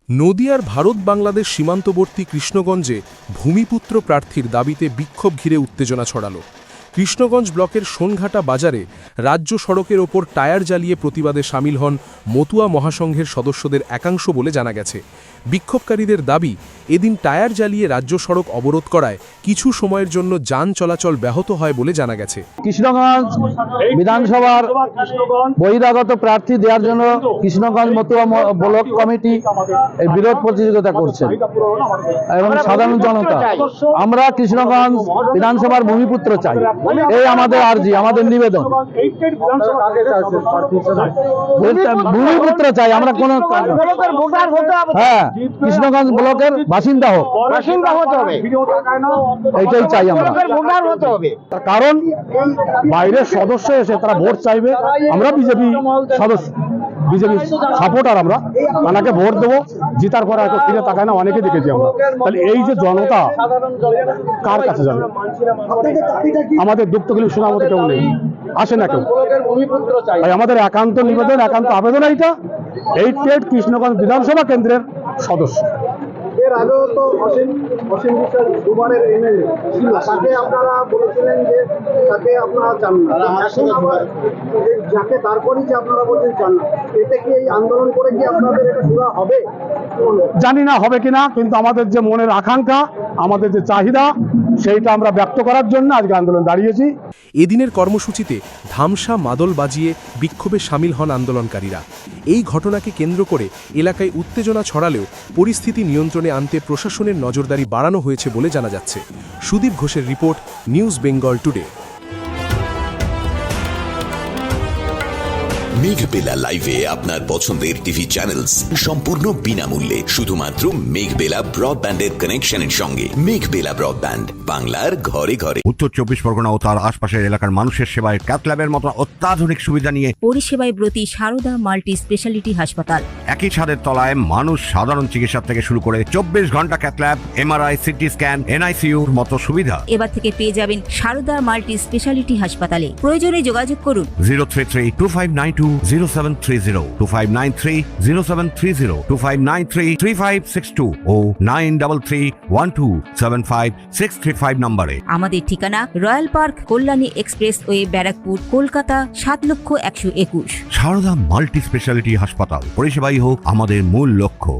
নদিয়ার ভারত বাংলাদেশ সীমান্তবর্তী কৃষ্ণগঞ্জে ভূমিপুত্র প্রার্থীর দাবিতে বিক্ষোভ ঘিরে উত্তেজনা ছড়ালো। কৃষ্ণগঞ্জ ব্লকের সোনঘাটা বাজারে রাজ্য সড়কের ওপর টায়ার জ্বালিয়ে প্রতিবাদে সামিল হন মতুয়া মহাসংঘের সদস্যদের একাংশ বলে জানা গেছে। বিক্ষোভকারীদের দাবি, এদিন টায়ার জ্বালিয়ে রাজ্য সড়ক অবরোধ করায় কিছু সময়ের জন্য যান চলাচল ব্যাহত হয় বলে জানা গেছে। কৃষ্ণগঞ্জ বিধানসভার বহিরাগত প্রার্থী দেওয়ার জন্য কৃষ্ণগঞ্জ মতুয়া ব্লক কমিটি এই বিরোধ প্রতিযোগিতা করছে এবং সাধারণ জনতা আমরা কৃষ্ণগঞ্জ বিধানসভার ভূমিপুত্র চাই, এই আমাদের আর্জি, আমাদের নিবেদন। ভূমিপুত্র চাই আমরা, কোন হ্যাঁ কৃষ্ণগঞ্জ ব্লকের বাসিন্দা হোক, এইটাই চাই আমরা। তার কারণ বাইরের সদস্য এসে তারা ভোট চাইবে, আমরা বিজেপি সদস্য, বিজেপি সাপোর্টার, আমরা তাকে ভোট দেবো, জিতার পরে এত ফিরে তাকায় না, অনেকে দেখেছি আমরা। তাহলে এই যে জনতা কার কাছে যাবে? আমাদের দুঃখগুলি শোনার মতো কেউ নেই, আসে না কেউ। তাই আমাদের একান্ত নিবেদন, একান্ত আবেদন এইটা, এই কৃষ্ণগঞ্জ বিধানসভা কেন্দ্রের সদস্য। এর আগেও তো অসীম বিশ্বাস দুবারের এমএলএ, তাকে আপনারা বলেছিলেন যে তাকে আপনারা চান না, যাকে তারপরই যে আপনারা বলছেন চান না, এতে কি এই আন্দোলন করে কি আপনাদের এটা সুরা হবে? জানি না হবে কিনা, কিন্তু আমাদের যে মনের আকাঙ্ক্ষা, আমাদের যে চাহিদা, সেইটা আমরা ব্যক্ত করার জন্য আজকে আন্দোলন দাঁড়িয়েছি। এদিনের কর্মসূচিতে ধামসা মাদল বাজিয়ে বিক্ষোভে সামিল হন আন্দোলনকারীরা। এই ঘটনাকে কেন্দ্র করে এলাকায় উত্তেজনা ছড়ালেও পরিস্থিতি নিয়ন্ত্রণে আনতে প্রশাসনের নজরদারি বাড়ানো হয়েছে বলে জানা যাচ্ছে। সুদীপ ঘোষের report, news Bengal today. Meghbela লাইভে আপনার পছন্দের টিভি চ্যানেলস সম্পূর্ণ বিনামূল্যে, শুধুমাত্র মেঘবেলা ব্রডব্যান্ডের কানেকশনের সঙ্গে। মেঘবেলা ব্রডব্যান্ড, বাংলার ঘরে ঘরে। উত্তর 24 পরগনা ও তার আশপাশের এলাকার মানুষের সেবায় ক্যাথল্যাবের মতো অত্যাধুনিক সুবিধা নিয়ে পরিষেবায় ব্রতী সারদা মাল্টি স্পেশালিটি হাসপাতাল। একই ছাদের তলায় মানুষ সাধারণ চিকিৎসা থেকে শুরু করে 24 ঘন্টা ক্যাথল্যাব, এমআরআই, সিটি স্ক্যান, এনআইসিউর মতো সুবিধা এবার থেকে পেয়ে যাবেন সারদা মাল্টি স্পেশালিটি হাসপাতালে। প্রয়োজনে যোগাযোগ করুন 033-2592-0730, 2593-0730, 2593-3562 ও 9331275635 নম্বরে। আমাদের ঠিকানা Royal Park, Kalyani expressway, Barrackpore, Kolkata 7,121,000। Sarada multi speciality হাসপাতাল, পরিষেবাই হোক আমাদের মূল লক্ষ্য।